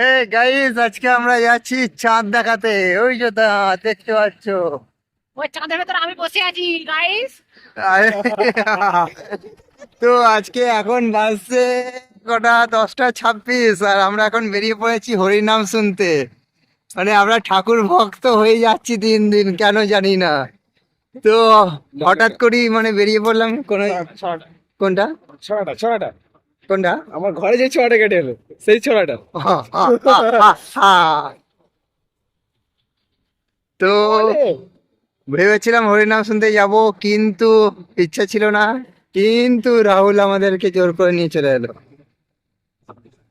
এই গাইস, আজকে আমরা যাচ্ছি চাঁদ দেখাতে। ওই যে দেখতে পাচ্ছ। ওই চাঁদের ভেতরে আমি বসে আছি গাইস। তো আজকে এখন বাজছে কটা, 10টা 26, আর আমরা এখন বেরিয়ে পড়েছি হরিনাম শুনতে। মানে আমরা ঠাকুর ভক্ত হয়ে যাচ্ছি দিন দিন, কেন জানি না। তো হঠাৎ করেই মানে বেরিয়ে পড়লাম। কোনটা ছড়াটা কোনটা? আমার ঘরে যে ছড়াটা কেটে এলো সেই ছড়াটা। তো ভেবেছিলাম হরিনাম শুনতে যাব, কিন্তু ইচ্ছা ছিল না। কিন্তু রাহুল আমাদেরকে জোর করে নিয়ে চলে এলো।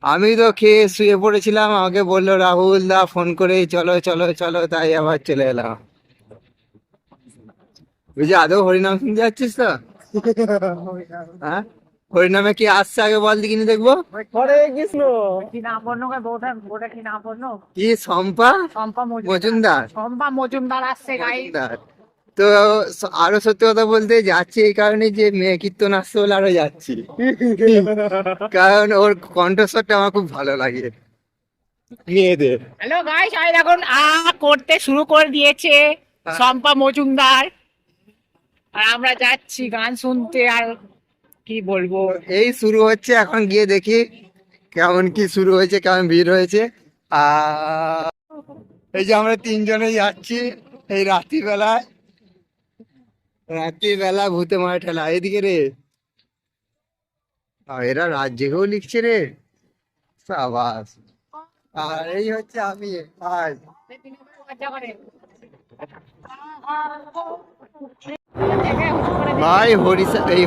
আমি তো খেয়ে শুয়ে পড়েছিলাম, আমাকে বললো রাহুল দা ফোন করে চলো চলো চলো, তাই আবার চলে এলাম। বুঝলি, আদৌ হরিনাম শুনতে যাচ্ছিস তো? হ্যাঁ, হরিনামে কি আসছে আগে বল দিকিনি, দেখবো। হরে কৃষ্ণ। কি নাম বললো বউটা কি নাম বললো? কি শম্পা শম্পা মজুমদার। শম্পা মজুমদার আসছে গাইস। মজুমদার। তো আরো সত্যি কথা বলতে যাচ্ছি এই কারণে যে মেয়ে কীর্তন আসছে বলে আরো যাচ্ছি। কারণ ওর কণ্ঠস্বরটা আমার খুব ভালো লাগে মেয়েদের। হ্যালো গাইস, আই এখন করতে শুরু করে দিয়েছে শম্পা মজুমদার। আর আমরা যাচ্ছি গান শুনতে। আর কি বলবো, এই শুরু হচ্ছে, এখন গিয়ে দেখি কেমন কি শুরু হয়েছে, কেমন ভিড় হয়েছে। আর এই যে আমরা তিনজনে যাচ্ছি এই রাত্রিবেলা ভূতে মারা ঠেলা। এদিকে রে, এরা রাত জেগেও লিখছে রে, সাবাস। আর এই হচ্ছে আমি আজ। ভাই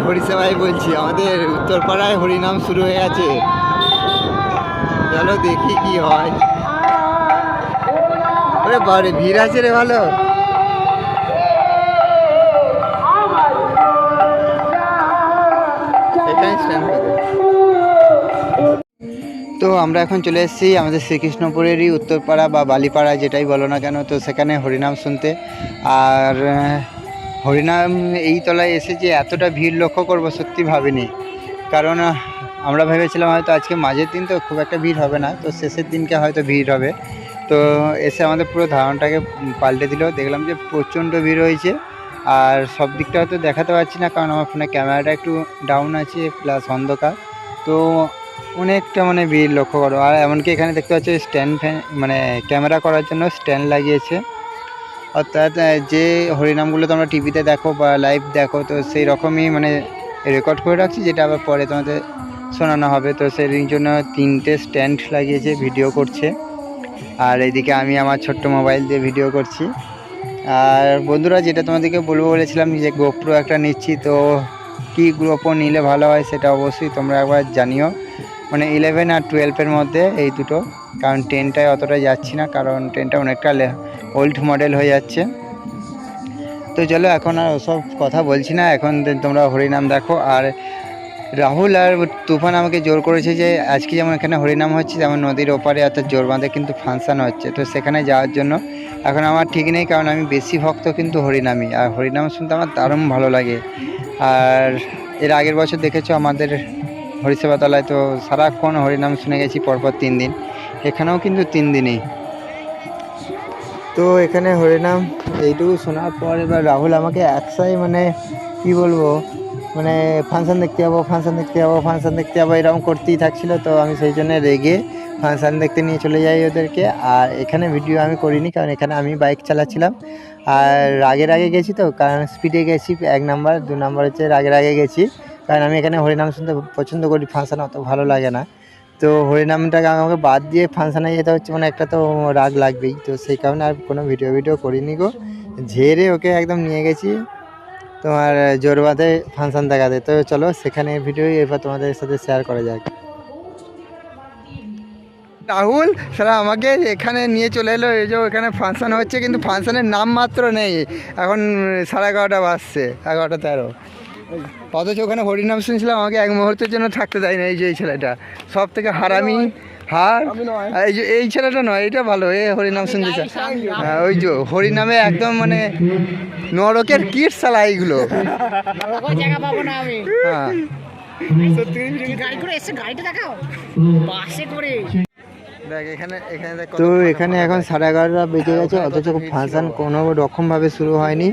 হরিসেবাই বলছি, আমাদের উত্তরপাড়ায় হরিনাম শুরু হয়ে গেছে। চলো দেখি কি হয়। আরে বারে ভিড় আছে রে, ভালো। তো আমরা এখন চলে এসেছি আমাদের শ্রীকৃষ্ণপুরেরই উত্তরপাড়া বা বালিপাড়া, যেটাই বলো না কেন, তো সেখানে হরিনাম শুনতে। আর হরিনাম এই তলায় এসে যে এতটা ভিড় লক্ষ্য করবো সত্যি ভাবিনি। কারণ আমরা ভেবেছিলাম হয়তো আজকে মাঝের দিন তো খুব একটা ভিড় হবে না, তো শেষের দিনকে হয়তো ভিড় হবে। তো এসে আমাদের পুরো ধারণাটাকে পাল্টে দিল। দেখলাম যে প্রচণ্ড ভিড় হয়েছে। আর সব দিকটা হয়তো দেখাতে পারছি না, কারণ আমার ফোনে ক্যামেরাটা একটু ডাউন আছে, প্লাস অন্ধকার। তো অনেকটা মানে ভিড় লক্ষ্য করো। আর এমনকি এখানে দেখতে পাচ্ছি স্ট্যান্ড ফ্যান, মানে ক্যামেরা করার জন্য স্ট্যান্ড লাগিয়েছে। অর্থাৎ যে হরিনামগুলো তোমরা টিভিতে দেখো বা লাইভ দেখো, তো সেই রকমই মানে রেকর্ড করে রাখছি, যেটা আবার পরে তোমাদের শোনানো হবে। তো সেই জন্য 3টে স্ট্যান্ড লাগিয়েছে, ভিডিও করছে। আর এইদিকে আমি আমার ছোট্ট মোবাইল দিয়ে ভিডিও করছি। আর বন্ধুরা, যেটা তোমাদেরকে বলবো বলেছিলাম যে গোপ্রো একটা নিচ্ছি, তো কি গোপ্রো নিলে ভালো হয় সেটা অবশ্যই তোমরা একবার জানিও। মানে 11 আর 12-এর মধ্যে এই দুটো, কারণ 10টায় অতটা যাচ্ছি না, কারণ 10টা অনেকটা ওল্ড মডেল হয়ে যাচ্ছে। তো চলো এখন আর ওসব কথা বলছি না, এখন তোমরা হরিনাম দেখো। আর রাহুল আর তুফান আমাকে জোর করেছে যে আজকে যেমন এখানে হরিনাম হচ্ছে, যেমন নদীর ওপারে অর্থাৎ জোরবাঁধে কিন্তু ফাংশান হচ্ছে, তো সেখানে যাওয়ার জন্য। এখন আমার ঠিক নেই, কারণ আমি বেশি ভক্ত কিন্তু হরিনামই, আর হরিনাম শুনতে আমার দারুণ ভালো লাগে। আর এর আগের বছর দেখেছো আমাদের হরিসেবাতলায়, তো সারাক্ষণ হরিনাম শুনে গেছি পরপর 3 দিন। এখানেও কিন্তু 3 দিনই। তো এখানে হরিনাম এইটুকু শোনার পর এবার রাহুল আমাকে একসাই মানে কি বলবো, মানে ফাংশান দেখতে যাবো, ফাংশান দেখতে যাবো, ফাংশান দেখতে যাবো, এরকম করতেই থাকছিল। তো আমি সেই জন্য রেগে ফাংশান দেখতে নিয়ে চলে যাই ওদেরকে। আর এখানে ভিডিও আমি করিনি, কারণ এখানে আমি বাইক চালাচ্ছিলাম। আর রাগের আগে গেছি, তো কারণ স্পিডে গেছি 1 নাম্বার, 2 নাম্বার হচ্ছে রাগের আগে গেছি। কারণ আমি এখানে হরিনাম শুনতে পছন্দ করি, ফাংশান অত ভালো লাগে না। তো হরিনামটাকে আমাকে বাদ দিয়ে ফাংশানে যেতে হচ্ছে, মানে একটা তো রাগ লাগবেই। তো সেই কারণে আর কোনো ভিডিও করিনি গো। ঝেড়ে ওকে একদম নিয়ে গেছি তোমার জোরবাঁধে ফাংশান দেখাতে। তো চলো সেখানে ভিডিও এবার তোমাদের সাথে শেয়ার করা যাক। রাহুল সারা আমাকে এখানে নিয়ে চলে এলো, এই যে এখানে ফাংশান হচ্ছে, কিন্তু ফাংশানের নাম মাত্র নেই। এখন 11:30 বাজছে, 11:13। অথচ ওখানে হরিনাম শুনছিলাম, আমাকে এক মুহূর্তের জন্য থাকতে দেয় না। এই যে এই ছেলেটা সব থেকে হারামি, এই যে এই ছেলেটা নয়, এটা ভালো, এ হরিনাম শুনতে চায়। হ্যাঁ, ওই যে হরিনামে একদম মানে নরকের কীট শালা এইগুলো। হ্যাঁ, সত্যি গাড়ি করে এসে গাড়িটা দেখাও বাসে করে। দেখ তো এখানে এখন 11:30 বেজে গেছে, অথচ ফাংশন কোনো রকম ভাবে শুরু হয়নি।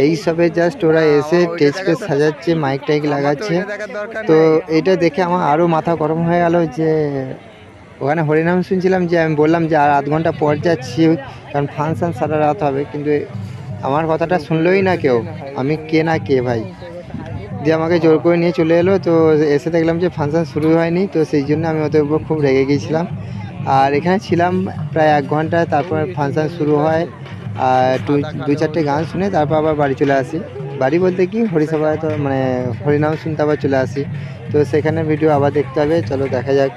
এই সবে জাস্ট ওরা এসে স্টেজকে সাজাচ্ছে, মাইক টাইক লাগাচ্ছে। তো এটা দেখে আমার আরও মাথা গরম হয়ে গেল যে ওখানে হরিনাম শুনছিলাম, যে আমি বললাম যে আর আধ ঘন্টা পর যাচ্ছি, কারণ ফাংশন সারা রাত হবে। কিন্তু আমার কথাটা শুনলোই না কেউ, আমি কে না কে ভাই, দিয়ে আমাকে জোর করে নিয়ে চলে এলো। তো এসে দেখলাম যে ফাংশন শুরু হয়নি, তো সেই জন্য আমি ওদের উপর খুব রেগে গিয়েছিলাম। আর এখানে ছিলাম প্রায় 1 ঘন্টা, তারপর ফাংশন শুরু হয়। আর দু চারটে গান শুনে তারপর আবার বাড়ি চলে আসি। বাড়ি বলতে কি হরিসভায়, তো মানে হরিনাম শুনতে আবার চলে আসি। তো সেখানে ভিডিও আবার দেখতে হবে, চলো দেখা যাক।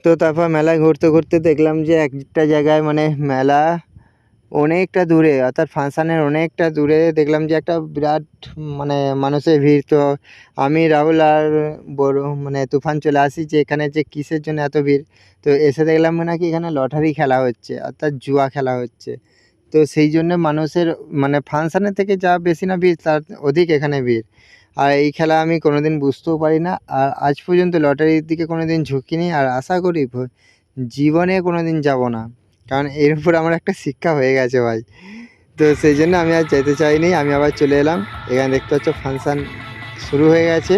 তো তারপর মেলায় ঘুরতে ঘুরতে দেখলাম যে একটা জায়গায় মানে মেলা অনেকটা দূরে, অর্থাৎ ফাংশানের অনেকটা দূরে দেখলাম যে একটা বিরাট মানে মানুষের ভিড়। তো আমি রাহুল আর বড় মানে তুফান চলে আসি যে এখানে যে কিসের জন্য এত ভিড়। তো এসে দেখলাম নাকি এখানে লটারি খেলা হচ্ছে, অর্থাৎ জুয়া খেলা হচ্ছে। তো সেই জন্য মানুষের মানে ফাংশানের থেকে যা বেশি না ভিড়, তার অধিক এখানে ভিড়। আর এই খেলা আমি কোনোদিন বুঝতেও পারি না, আর আজ পর্যন্ত লটারির দিকে কোনোদিন ঝুঁকিনি, আর আশা করি জীবনে কোনোদিন যাব না, কারণ এর উপর আমার একটা শিক্ষা হয়ে গেছে ভাই। তো সেই জন্য আমি আর যেতে চাইনি, আমি আবার চলে এলাম। এখানে দেখতে পাচ্ছ ফাংশান শুরু হয়ে গেছে।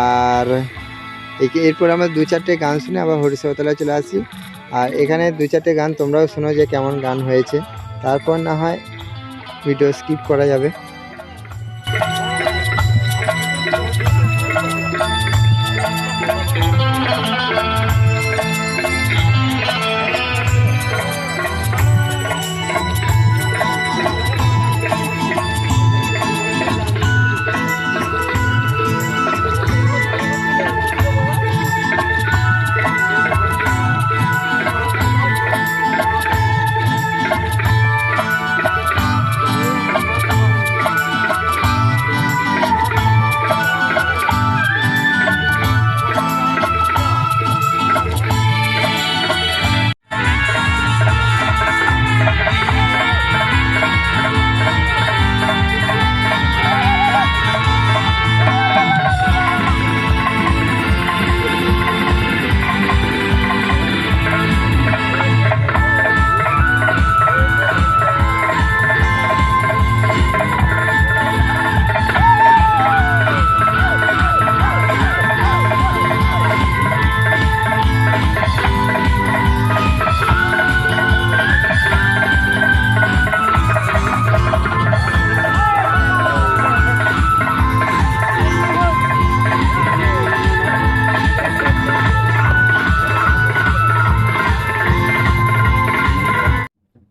আর এরপর আমরা 2-4টে গান শুনে আবার হরিসভাতলায় চলে আসি। আর এখানে 2-4টে গান তোমরাও শোনো যে কেমন গান হয়েছে, তারপর না হয় ভিডিও স্কিপ করা যাবে।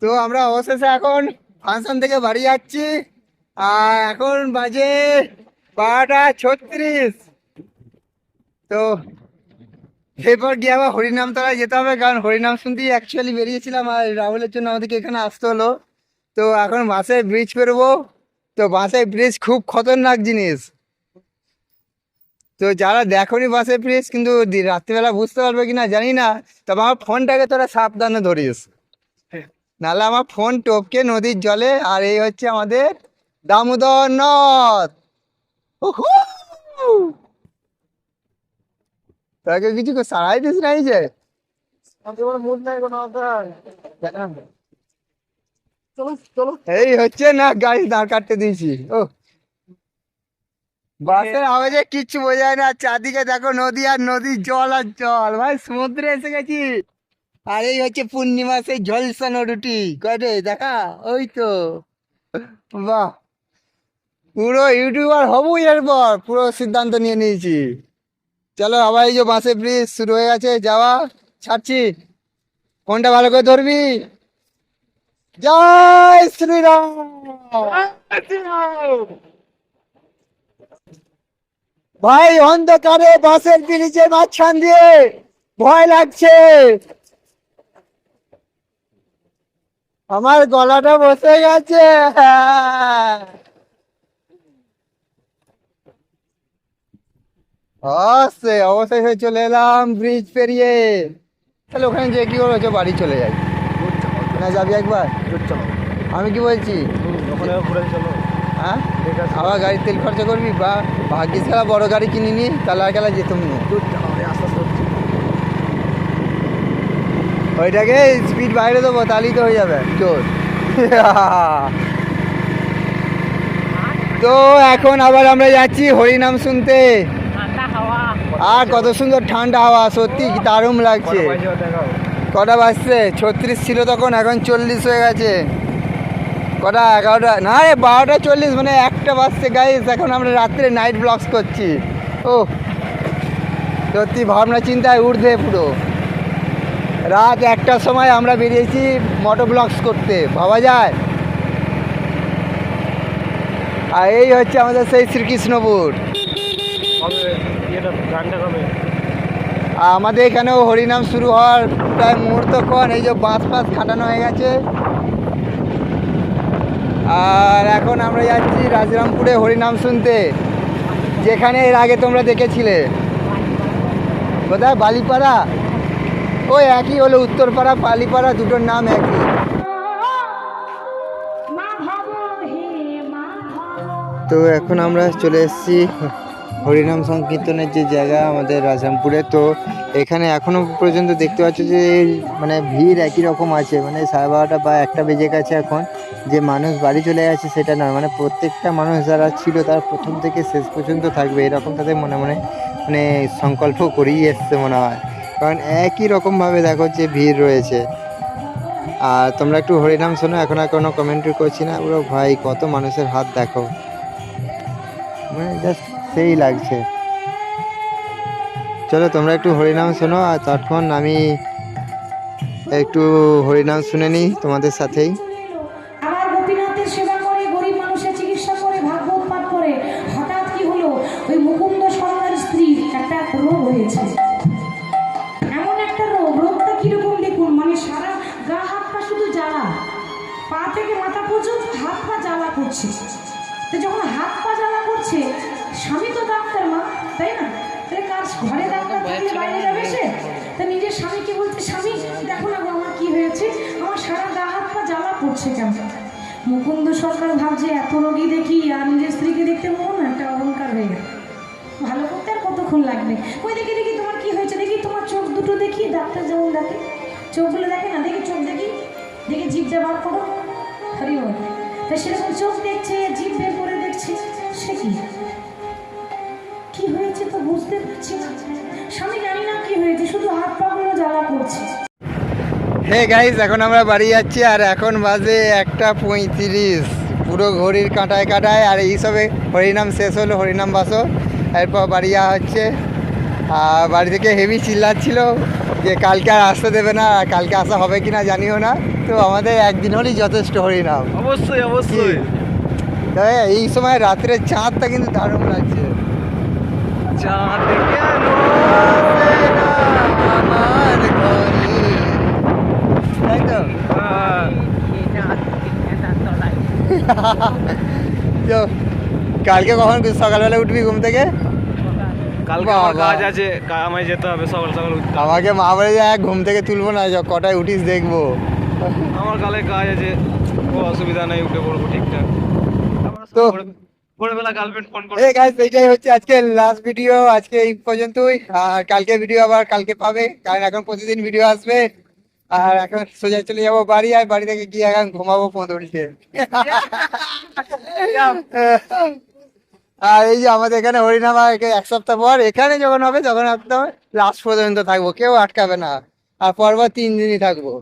তো আমরা অবশেষে এখন ফাংশন থেকে বাড়ি যাচ্ছি, আর এখন বাজে 12:36। তো এরপর গিয়ে আবার হরিনামতলায় যেতে হবে, কারণ হরিনাম শুনতেই অ্যাকচুয়ালি বেরিয়েছিলাম, আর রাহুলের জন্য আমাদেরকে এখানে আসতে হলো। তো এখন বাসের ব্রিজ পেরোবো। তো বাসের ব্রিজ খুব খতরনাক জিনিস। তো যারা দেখোনি বাসের ব্রিজ, কিন্তু রাত্রিবেলা বুঝতে পারবে কিনা জানি না, তবে আমার ফোনটাকে তোরা সাবধানে ধরিস, নাহলে আমার ফোন টপকে নদীর জলে। আর এই হচ্ছে আমাদের দামোদর নদ। উহু! তাকে কিছু সারাই দিস নাই যে এই হচ্ছে না, গাড়ি দাঁড় কাটতে দিয়েছি। ও বাসের আওয়াজে কিচ্ছু বোঝা যায় না, চারদিকে দেখো নদী আর নদীর জল আর জল, ভাই সমুদ্রে এসে গেছি। আর এই হচ্ছে পূর্ণিমা সেই ঝলসানো রুটি কটে দেখা, ওই তো বাহ, পুরো ইউটিউবার হবো এরপর, পুরো সিদ্ধান্ত নিয়ে নিয়েছি। চলো আবার এই যে বাসে ব্রিজ শুরু হয়ে গেছে, যাওয়া ছাড়ছি, ফোনটা ভালো করে ধরবি। জয় শ্রীরাম। ভাই অন্ধকারে বাসের ব্রিজের মাঝখান দিয়ে ভয় লাগছে, আমার গলাটা বসে গেছে। অবশেষে চলে এলাম ব্রিজ পেরিয়ে। তাহলে ওখানে যে কি করবো, বাড়ি চলে যাই না, যাবি একবার? আমি কি বলছি, হ্যাঁ আবার গাড়ির তেল খরচা করবি? বা ভাগ্যিস খেলা বড় গাড়ি কিনিনি, তাহলে আর খেলা যেতাম না। ওইটাকে স্পিড বাইরে দেবো, তাহলেই তো হয়ে যাবে চোর। তো এখন আবার আমরা যাচ্ছি হরিনাম শুনতে। ঠান্ডা হাওয়া। আর কত সুন্দর ঠান্ডা হাওয়া, সত্যি কি দারুণ লাগছে। কটা বাজছে? 36 ছিল তখন, এখন 40 হয়ে গেছে। কটা? 11টা না রে, 12টা 40, মানে 1টা বাজছে গাইস। এখন আমরা রাত্রে নাইট ব্লগস করছি। ও সত্যি ভাবনা চিন্তায় ঊর্ধ্বে পুরো। রাত 1টার সময় আমরা বেরিয়েছি মোটো ব্লগস করতে, ভাবা যায়? আর এই হচ্ছে আমাদের সেই শ্রীকৃষ্ণপুর। আমাদের এখানেও হরিনাম শুরু হওয়ার প্রায় মুহূর্তক্ষণ, এই যে বাঁশ ফাঁস খাটানো হয়ে গেছে। আর এখন আমরা যাচ্ছি রাজরামপুরে হরিনাম শুনতে, যেখানে এর আগে তোমরা দেখেছিলে। কোথায়? বালিপাড়া। ওই একই হলো, উত্তরপাড়া বালিপাড়া, দুটোর নাম একই। তো এখন আমরা চলে এসেছি হরিনাম সংকীর্তনের যে জায়গা আমাদের রাজরামপুরে। তো এখানে এখনো পর্যন্ত দেখতে পাচ্ছ যে মানে ভিড় একই রকম আছে, মানে 12:30 বা 1টা বেজে গেছে এখন। যে মানুষ বাড়ি চলে গেছে সেটা নয়, মানে প্রত্যেকটা মানুষ যারা ছিল তারা প্রথম থেকে শেষ পর্যন্ত থাকবে, এরকম তাদের মনে মনে মানে সংকল্প করেই এসছে মনে হয়। কারণ একই রকমভাবে দেখো যে ভিড় রয়েছে। আর তোমরা একটু হরিনাম শোনো, এখন আর কোনো কমেন্ট্রি করছি না, পুরো ভাই কত মানুষের হাত দেখো, মানে জাস্ট সেই লাগছে। চলো তোমরা একটু হরিনাম শোনো, আর তখন আমি একটু হরিনাম শুনে নিই তোমাদের সাথেই। আমার গোপীনাথের সেবা করে, গরিব মানুষের চিকিৎসা করে, ভাগবত পাঠ করে, হঠাৎ কি হলো, ওই মুকুন্দ সরকার স্ত্রীর একটা রোগ হয়েছে। এমন একটা রোগটা কিরকম দেখুন, মানে সারা গা হাত পা শুধু জ্বালা, পা থেকে মাথা পর্যন্ত হাত পা জ্বালা করছে। তো যখন হাত পা জ্বালা করছে, স্বামী তো ডাক্তার মা, তাই না? তাহলে কাজ ঘরে ডাক্তার থাকলে বাইরে যাবে সে? তা নিজের স্বামীকে বলতে, স্বামী দেখো না আমার কি হয়েছে, আমার সারা গা হাত পা জ্বালা করছে কেন? মুকুন্দ সরকার ভাবছে এত রোগী দেখি আর নিজের স্ত্রীকে দেখতে মন একটা অহংকার হয়ে গেল, ভালো করতে আর কতক্ষণ লাগবে। ওই দেখি দেখি তোমার কি হয়েছে, দেখি তোমার চোখ দুটো দেখি, ডাক্তার যেমন দেখে চোখগুলো দেখে না, দেখি চোখ দেখি, দেখি জিভটা বার করো, হরি বল। তা সেরকম চোখ দেখছে, জিভ বের করে দেখছে, সে কি হয়েছে তো বুঝতে পারছি না। স্বামী জানি না কি হয়েছে, শুধু হাত পা গুলো জ্বালা করছে। হে গাইস, এখন আমরা বাড়ি যাচ্ছি, আর এখন বাজে 1:35, পুরো ঘড়ির কাঁটায় কাঁটায়। আর এইসবে হরিনাম শেষ হলো, হরিনাম বাসো, এরপর বাড়ি যাওয়া হচ্ছে। আর বাড়ি থেকে হেভি চিল্লাচ্ছিল যে কালকে আর আসতে দেবে না, কালকে আসা হবে কি না জানিও না। তো আমাদের একদিন হলেই যথেষ্ট হরিনাম। অবশ্যই অবশ্যই। তবে এই সময় রাত্রে চাঁদটা কিন্তু দারুণ লাগছে। চাঁদ কেন আসে না আমার ঘরে, তাই তো? তো কালকে কখন সকালবেলা উঠবি ঘুম থেকে? কালকে আমার কাজ আছে, আমায় যেতে হবে সকাল সকাল উঠতে। আমাকে মা বলে যে ঘুম থেকে তুলবো না, কটায় উঠিস দেখবো। আমার কালে কাজ আছে, কোনো অসুবিধা নেই, উঠে পড়বো ঠিকঠাক। তো ভোরবেলা গার্লফ্রেন্ড ফোন করে। এই গাইস, এইটাই হচ্ছে আজকে লাস্ট ভিডিও, আজকে এই পর্যন্তই। আর কালকে ভিডিও আবার কালকে পাবে, কারণ এখন প্রতিদিন ভিডিও আসবে। আর এখন সোজা চলে যাবো বাড়ি, আর বাড়ি থেকে গিয়ে এখন ঘুমাবো 15 আর এই যে আমাদের এখানে হরিনাম 1 সপ্তাহ পর এখানে যখন হবে তখন একদম লাস্ট পর্যন্ত থাকবো, কেউ আটকাবে না। আর পরপর 3 দিনই থাকবো।